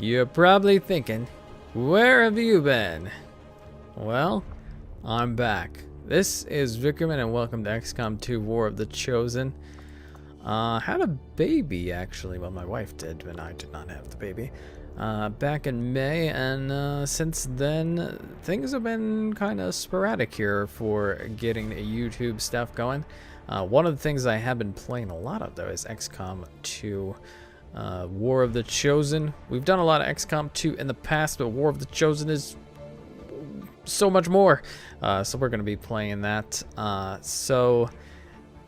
You're probably thinking, where have you been? Well, I'm back. This is Vickriman and welcome to XCOM 2 War of the Chosen. Had a baby actually, well my wife did, but I did not have the baby. Back in May, and since then things have been kind of sporadic here for getting the YouTube stuff going. One of the things I have been playing a lot of though is XCOM 2 War of the Chosen. We've done a lot of XCOM 2 in the past, but War of the Chosen is so much more. So we're going to be playing that so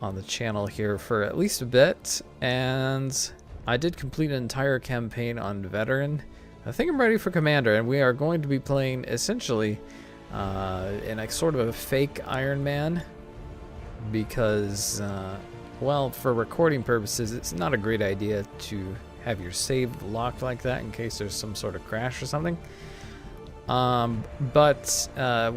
on the channel here for at least a bit. And I did complete an entire campaign on Veteran. I think I'm ready for Commander, and we are going to be playing essentially in a sort of a fake Iron Man because well, for recording purposes, it's not a great idea to have your save locked like that in case there's some sort of crash or something. But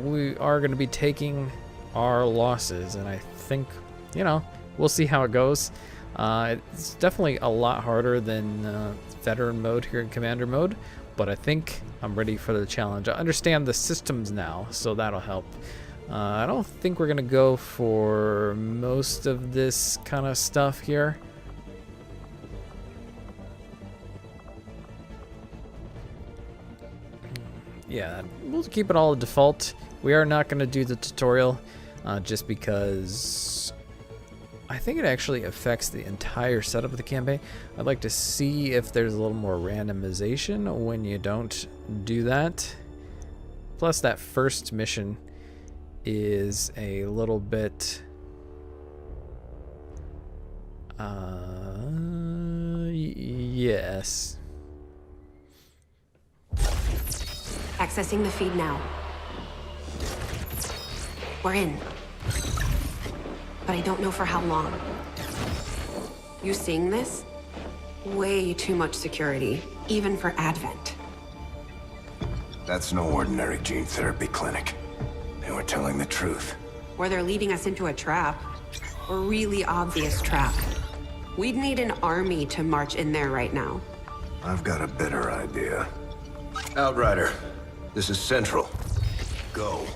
we are going to be taking our losses, and I think, you know, we'll see how it goes. It's definitely a lot harder than Veteran mode here in Commander mode, but I think I'm ready for the challenge. I understand the systems now, so that'll help. I don't think we're gonna go for most of this kind of stuff here. Yeah, we'll keep it all default. We are not gonna do the tutorial just because I think it actually affects the entire setup of the campaign. I'd like to see if there's a little more randomization when you don't do that. Plus that first mission is a little bit yes. Accessing the feed now. We're in. But I don't know for how long. You seeing this? Way too much security, even for Advent. That's no ordinary gene therapy clinic. They were telling the truth. Or they're leading us into a trap. A really obvious trap. We'd need an army to march in there right now. I've got a better idea. Outrider, this is Central. Go.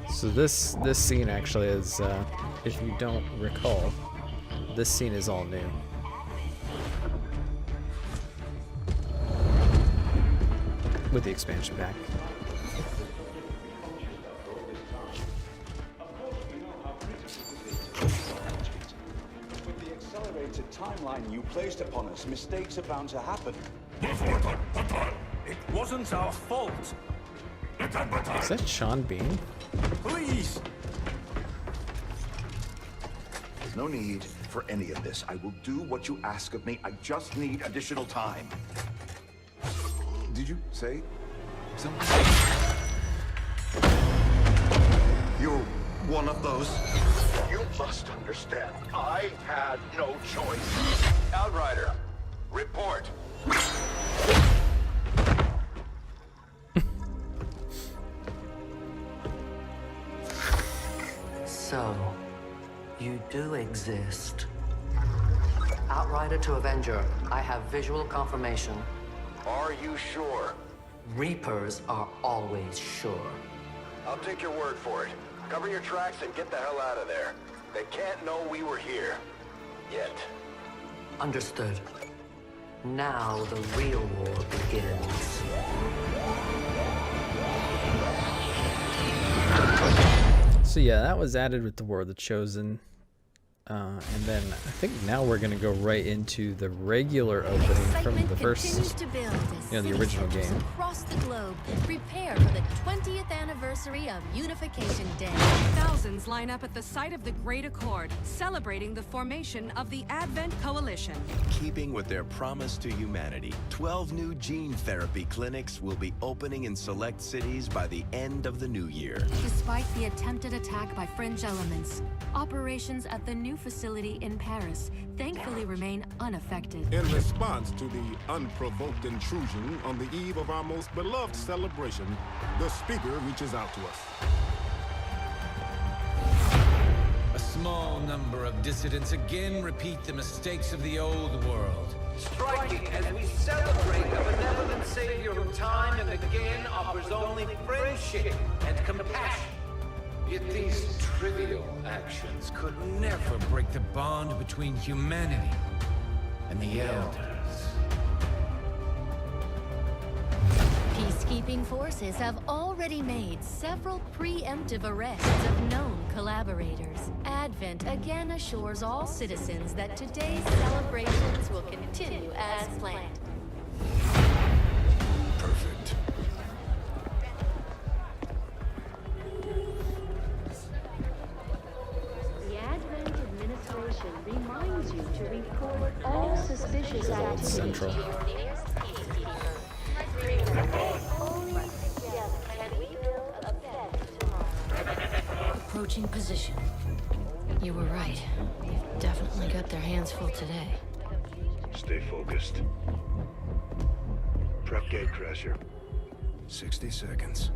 So this scene actually is, if you don't recall, this scene is all new. With the expansion pack. With the accelerated timeline you placed upon us, mistakes are bound to happen. It wasn't our fault. Is that Sean Bean? Please. There's no need for any of this. I will do what you ask of me. I just need additional time. Did you say something? You're one of those. You must understand. I had no choice. Outrider, report. So, you do exist. Outrider to Avenger, I have visual confirmation. Are you sure? Reapers are always sure. I'll take your word for it. Cover your tracks and get the hell out of there. They can't know we were here. Yet. Understood. Now the real war begins. So yeah, that was added with the War of the Chosen. And then I think now we're going to go right into the regular opening from the first, you know, the original game. Across the globe prepare for the 20th anniversary of Unification Day. Thousands line up at the site of the Great Accord, celebrating the formation of the Advent Coalition. Keeping with their promise to humanity, 12 new gene therapy clinics will be opening in select cities by the end of the new year. Despite the attempted attack by fringe elements, operations at the new facility in Paris thankfully remain unaffected. In response to the unprovoked intrusion on the eve of our most beloved celebration, the speaker reaches out to us. A small number of dissidents again repeat the mistakes of the old world. Striking as we celebrate the benevolent savior who time and again offers only friendship and compassion. Yet these trivial actions could never break the bond between humanity and the Elders. Peacekeeping forces have already made several preemptive arrests of known collaborators. Advent again assures all citizens that today's celebrations will continue as planned. Perfect. The Advent administration reminds you to report all suspicious activity Central. to your nearest peacekeeper. Only together can we build a better tomorrow. Approaching position. You were right. They've definitely got their hands full today. Stay focused. Prep gate crasher. 60 seconds.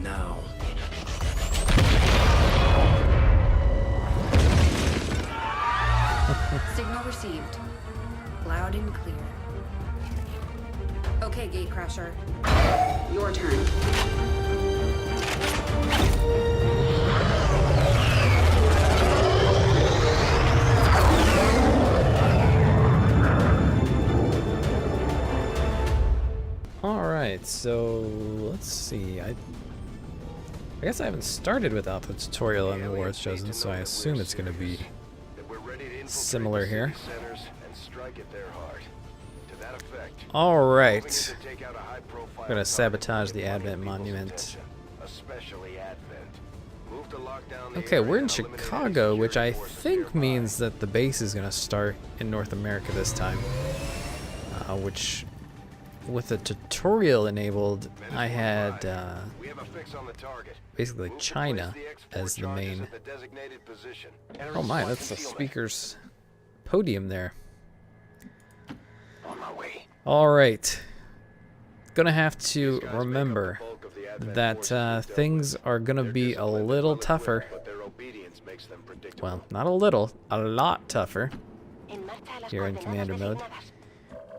Now. Signal received. Loud and clear. Okay, Gatecrasher. Your turn. Alright, so let's see. I guess I haven't started without the tutorial on the War of the Chosen, so I assume it's going to be similar here. Alright. We're going to sabotage the Advent Monument. Okay, we're in Chicago, which I think means that the base is going to start in North America this time. Which, with the tutorial enabled, I had basically China as the main. Oh my, that's the speaker's podium there. Alright. Gonna have to remember that things are gonna be a little tougher. Well, not a little, a lot tougher here in Commander mode.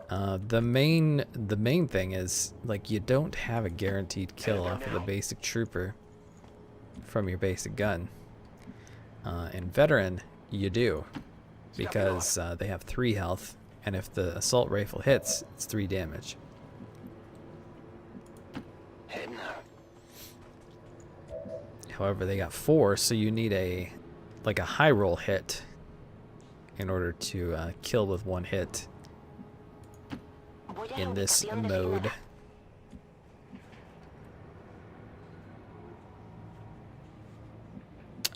The main thing is, like, you don't have a guaranteed kill off of the basic trooper from your basic gun. In Veteran, you do, because they have 3 health, and if the assault rifle hits, it's 3 damage. However, they got 4, so you need a high roll hit in order to kill with 1 hit in this mode.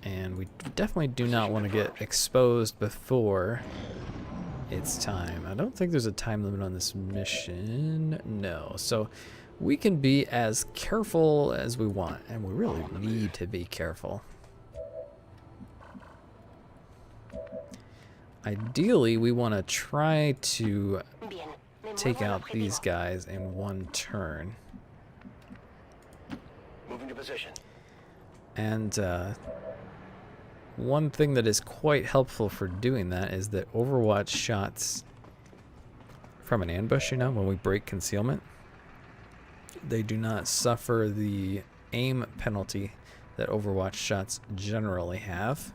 And we definitely do not want to get exposed before it's time. I don't think there's a time limit on this mission. No. So we can be as careful as we want, and we really need to be careful. Ideally, we want to try to take out these guys in 1 turn. Moving to position. And one thing that is quite helpful for doing that is that Overwatch shots from an ambush, you know, when we break concealment, they do not suffer the aim penalty that Overwatch shots generally have.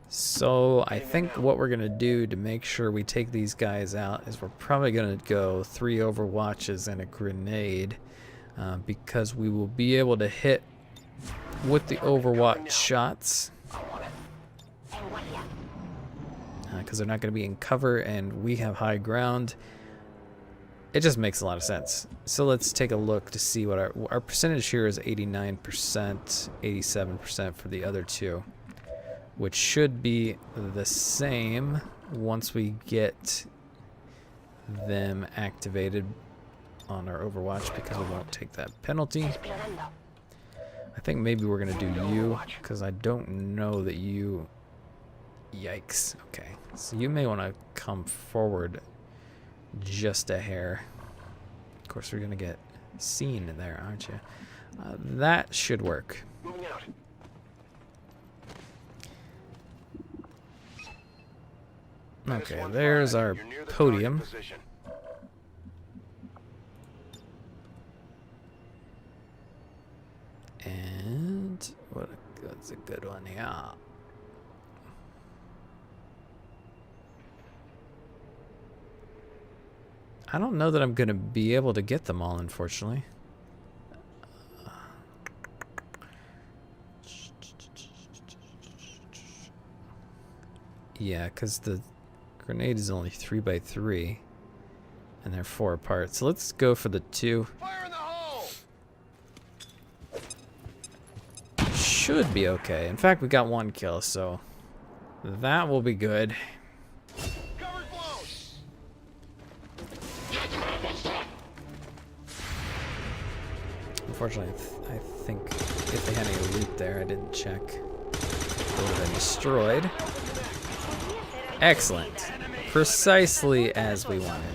So I think what we're going to do to make sure we take these guys out is we're probably going to go 3 Overwatches and a grenade, because we will be able to hit with the Overwatch shots, because they're not going to be in cover and we have high ground. It just makes a lot of sense. So let's take a look to see what our percentage here is. 89%, 87% for the other two, which should be the same once we get them activated on our Overwatch, because we won't take that penalty. I think maybe we're gonna do you, because I don't know that you... Yikes. Okay, so you may want to come forward just a hair. Of course, we're gonna get seen in there, aren't you? That should work. Moving out. Okay, there's our podium. And what's a good one here? I don't know that I'm going to be able to get them all, unfortunately. Yeah, because the grenade is only 3x3, and they're 4 apart. So let's go for the 2. Fire in the hole! Should be okay. In fact, we got 1 kill, so that will be good. Cover's blown! Unfortunately, I think if they had any loot there, I didn't check. It would have been destroyed. Excellent. Precisely as we wanted.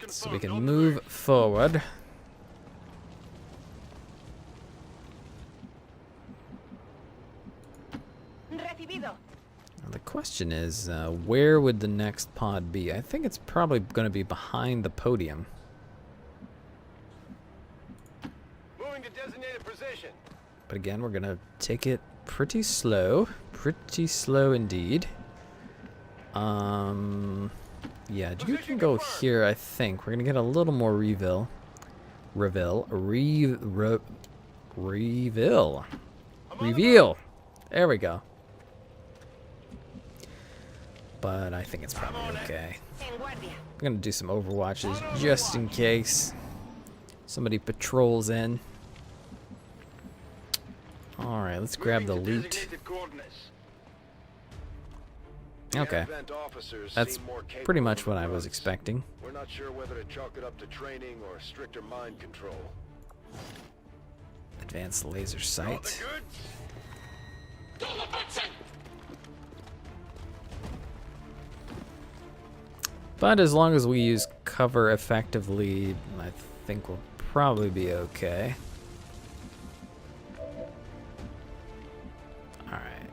So we can move forward. Now the question is, where would the next pod be? I think it's probably going to be behind the podium. Moving to designated position. But again, we're going to take it pretty slow. Pretty slow indeed. Yeah, you can go here, I think. We're going to get a little more reveal. Reveal. There we go. But I think it's probably okay. I'm going to do some Overwatches just in case somebody patrols in. Alright, let's grab the loot. Okay. That's pretty much what I was expecting. We're not sure whether to chalk it up to training or stricter mind control. Advanced laser sight. But as long as we use cover effectively, I think we'll probably be okay. Alright.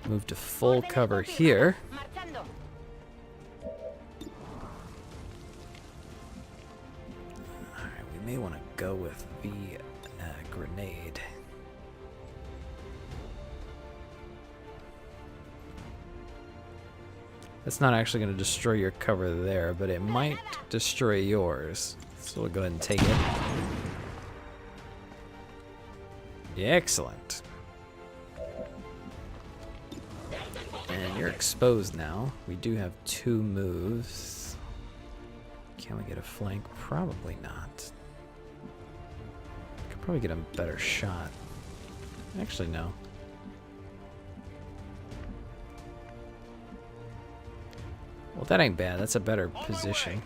Move to full cover here. Alright, we may want to go with the grenade. That's not actually going to destroy your cover there, but it might destroy yours. So we'll go ahead and take it. Excellent. And you're exposed now. We do have 2 moves. Can we get a flank? Probably not. Could probably get a better shot. Actually, no. Well, that ain't bad. That's a better position.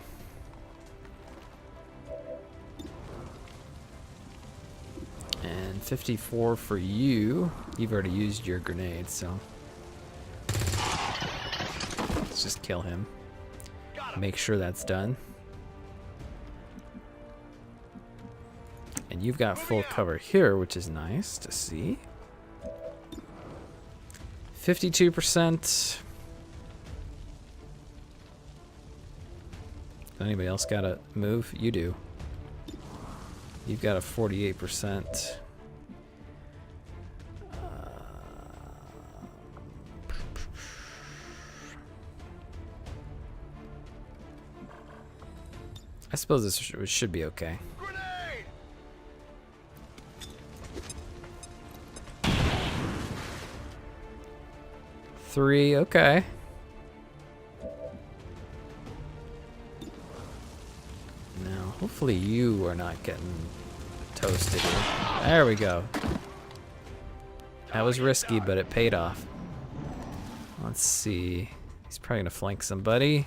And 54 for you. You've already used your grenade, so let's just kill him. Make sure that's done. And you've got full cover here, which is nice to see. 52%. Anybody else got a move? You do. You've got a 48%. I suppose this should be okay. Three, okay. Now, hopefully you are not getting toasted here. There we go. That was risky, but it paid off. Let's see. He's probably gonna flank somebody.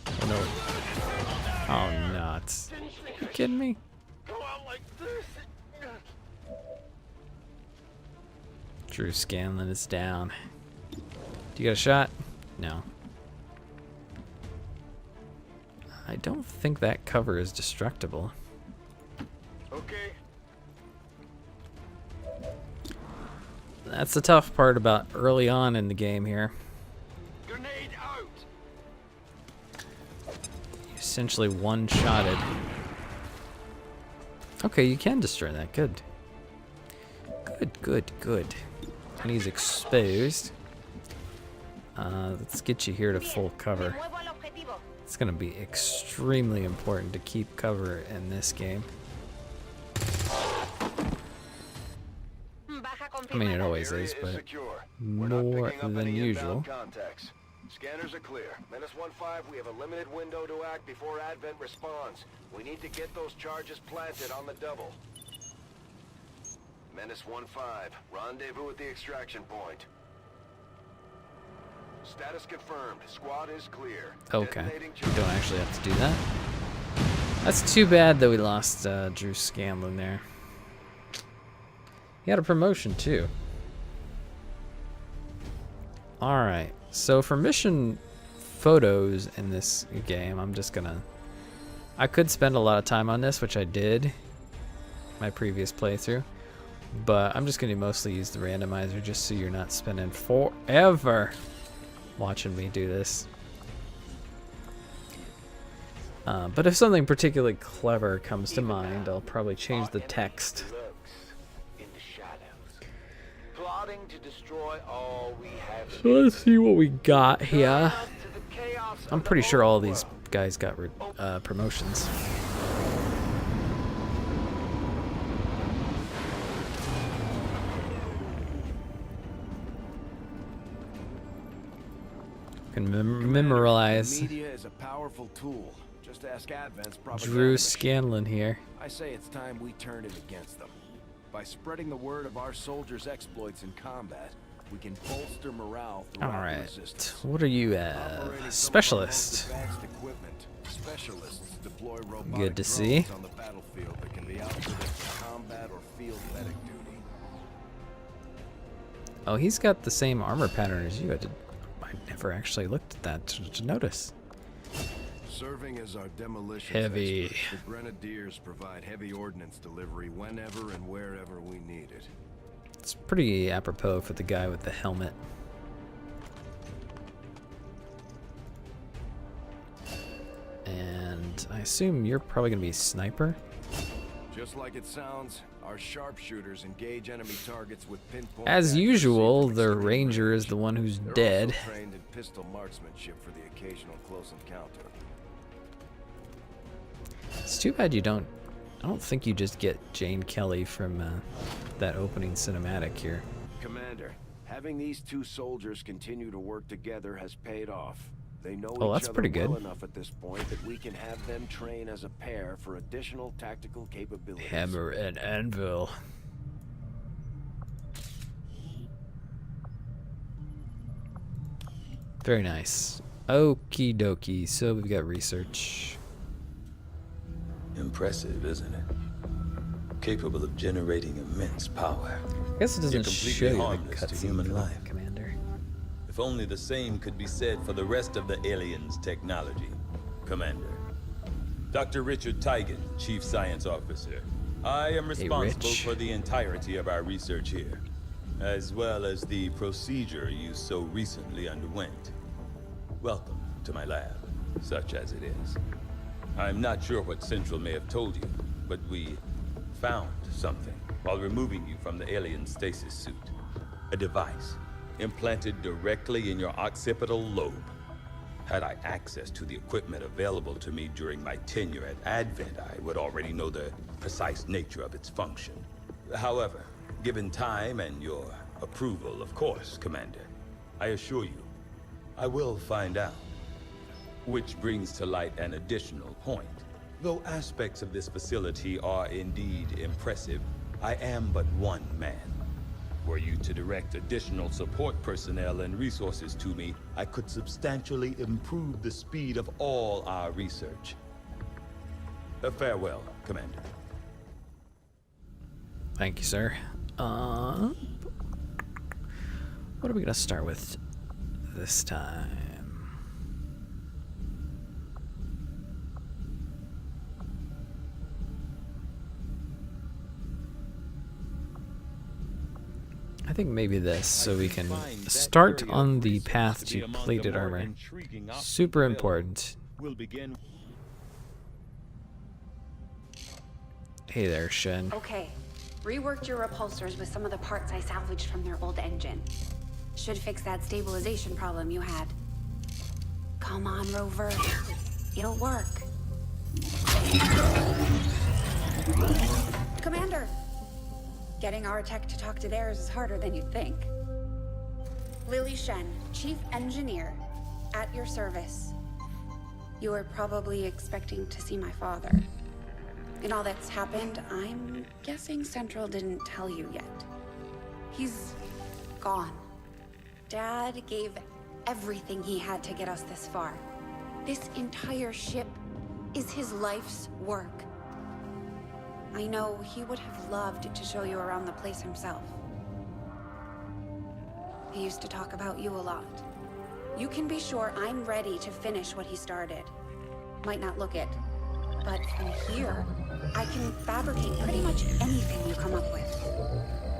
Oh, no. Oh, nuts. Are you kidding me? Drew Scanlon is down. Do you got a shot? No. I don't think that cover is destructible. Okay. That's the tough part about early on in the game here. Grenade out. You essentially one-shotted. Okay, you can destroy that. Good. Good, good, good. And he's exposed. Let's get you here to full cover. It's going to be extremely important to keep cover in this game. I mean, it always is, but more than usual. Scanners are clear. Menace 1-5, we have a limited window to act before Advent responds. We need to get those charges planted on the double. Menace 1-5, rendezvous at the extraction point. Status confirmed. Squad is clear. Okay. You don't actually have to do that. That's too bad that we lost Drew Scanlon there. He had a promotion too. Alright, so for mission photos in this game, I'm just gonna... I could spend a lot of time on this, which I did my previous playthrough. But I'm just gonna mostly use the randomizer just so you're not spending forever watching me do this. But if something particularly clever comes to mind, I'll probably change the text. So let's see what we got here. I'm pretty sure all these guys got promotions. Can memorize. Media is a powerful tool. Just ask Advent's Drew Scanlon here. I say it's time we turn it against them. By spreading the word of our soldiers' exploits in combat, we can bolster morale throughout the resistance. What are you, specialist? Specialists deploy robotic Good to see. on the battlefield that can be outfitted for combat or field medic duty. Oh, he's got the same armor pattern as you. I never actually looked at that to notice. Serving as our demolition heavy. Experts, the Grenadiers provide heavy ordnance delivery whenever and wherever we need it. It's pretty apropos for the guy with the helmet. And I assume you're probably gonna be sniper. Just like it sounds, our sharpshooters engage enemy targets with pinpoint. As usual, the ranger is the one who's dead. Also trained in pistol marksmanship for the occasional close encounter. It's too bad you don't. I don't think you just get Jane Kelly from that opening cinematic here. Commander, having these two soldiers continue to work together has paid off. They know that's each other pretty good. well enough at this point that we can have them train as a pair for additional tactical capabilities. Hammer and anvil. Very nice. Okie dokie. So we've got research. Impressive, isn't it? Capable of generating immense power. I guess it doesn't show you the harmless to human cutscene, life. Commander. If only the same could be said for the rest of the aliens' technology, Commander. Dr. Richard Tigan, Chief Science Officer. I am responsible for the entirety of our research here, as well as the procedure you so recently underwent. Welcome to my lab, such as it is. I'm not sure what Central may have told you, but we found something while removing you from the alien stasis suit. A device implanted directly in your occipital lobe. Had I access to the equipment available to me during my tenure at Advent, I would already know the precise nature of its function. However, given time and your approval, of course, Commander, I assure you, I will find out. Which brings to light an additional point. Though aspects of this facility are indeed impressive, I am but one man. Were you to direct additional support personnel and resources to me, I could substantially improve the speed of all our research. Farewell, Commander. Thank you, sir. What are we gonna start with this time? I think maybe this, so we can start on the path to plated armor. Super important. Hey there, Shen. Okay. Reworked your repulsors with some of the parts I salvaged from their old engine. Should fix that stabilization problem you had. Come on, Rover. It'll work. Commander! Getting our tech to talk to theirs is harder than you'd think. Lily Shen, Chief Engineer, at your service. You were probably expecting to see my father. In all that's happened, I'm guessing Central didn't tell you yet. He's gone. Dad gave everything he had to get us this far. This entire ship is his life's work. I know he would have loved to show you around the place himself. He used to talk about you a lot. You can be sure I'm ready to finish what he started. Might not look it, but from here, I can fabricate pretty much anything you come up with.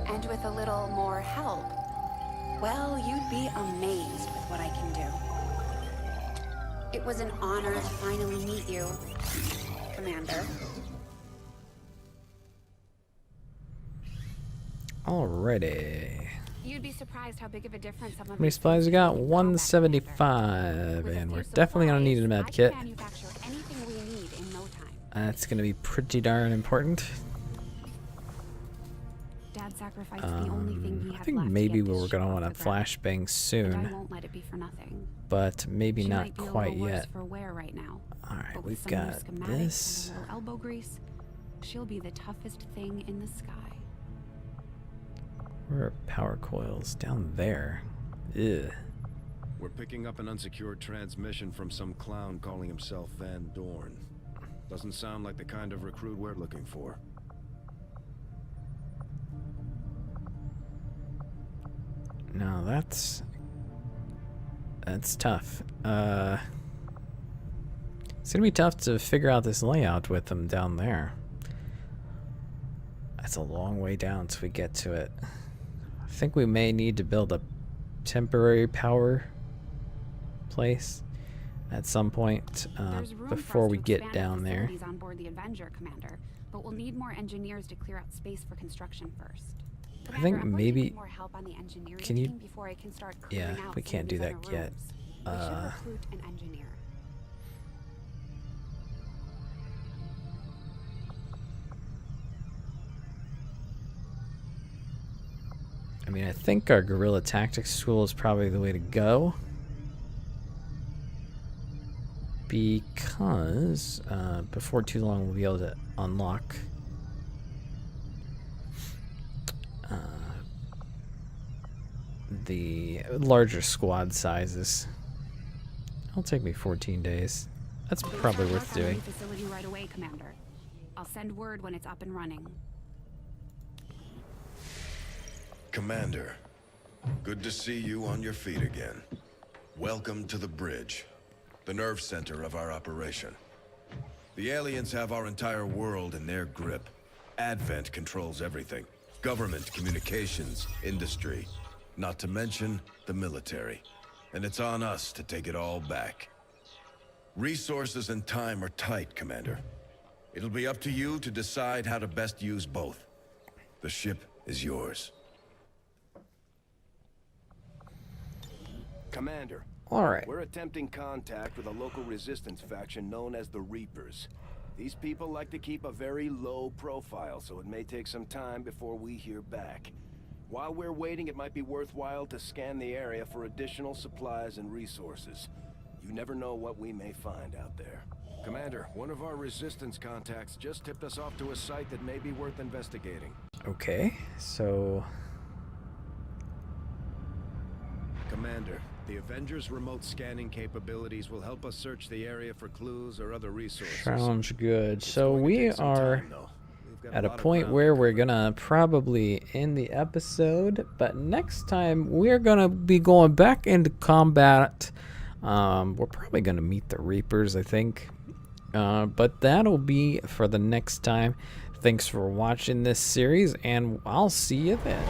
And with a little more help, well, you'd be amazed with what I can do. It was an honor to finally meet you, Commander. Alrighty. You'd be surprised how big of a difference some of How many supplies we got? 175, and we're definitely gonna need a med kit. That's gonna be pretty darn important. Dad sacrificed the only thing he had I think left maybe to get we're this gonna ship want off to the ground. flashbang soon, And I won't let it be for nothing. but maybe She not might be a quite little worse yet. for wear right now. Alright, But with we've some new got schematics this. and a little elbow grease, she'll be the toughest thing in the sky. Where are power coils? Down there. Ugh. We're picking up an unsecured transmission from some clown calling himself Van Dorn. Doesn't sound like the kind of recruit we're looking for. No, that's tough. It's gonna be tough to figure out this layout with them down there. That's a long way down till we get to it. I think we may need to build a temporary power place at some point before we get down there. On board the Avenger, Commander, but we'll need more engineers to clear out space for construction first. I think I'm going to maybe. need more help on the engineering Can you? team before I can start clearing Yeah, out we some can't of do these that other yet. rooms. We should recruit an engineer. I mean, I think our guerrilla tactics school is probably the way to go. Because before too long we'll be able to unlock the larger squad sizes. It'll take me 14 days. That's probably worth doing. Facility right away, Commander. I'll send word when it's up and running. Commander, good to see you on your feet again. Welcome to the bridge, the nerve center of our operation. The aliens have our entire world in their grip. Advent controls everything. Government, communications, industry. Not to mention the military. And it's on us to take it all back. Resources and time are tight, Commander. It'll be up to you to decide how to best use both. The ship is yours. Commander. All right. We're attempting contact with a local resistance faction known as the Reapers. These people like to keep a very low profile, so it may take some time before we hear back. While we're waiting, it might be worthwhile to scan the area for additional supplies and resources. You never know what we may find out there. Commander, one of our resistance contacts just tipped us off to a site that may be worth investigating. Okay, so... Commander, the Avengers' remote scanning capabilities will help us search the area for clues or other resources. Sounds good. So we are at a point where we're gonna probably end the episode, but next time we're gonna be going back into combat. We're probably gonna meet the Reapers, I think. But that'll be for the next time. Thanks for watching this series, and I'll see you then.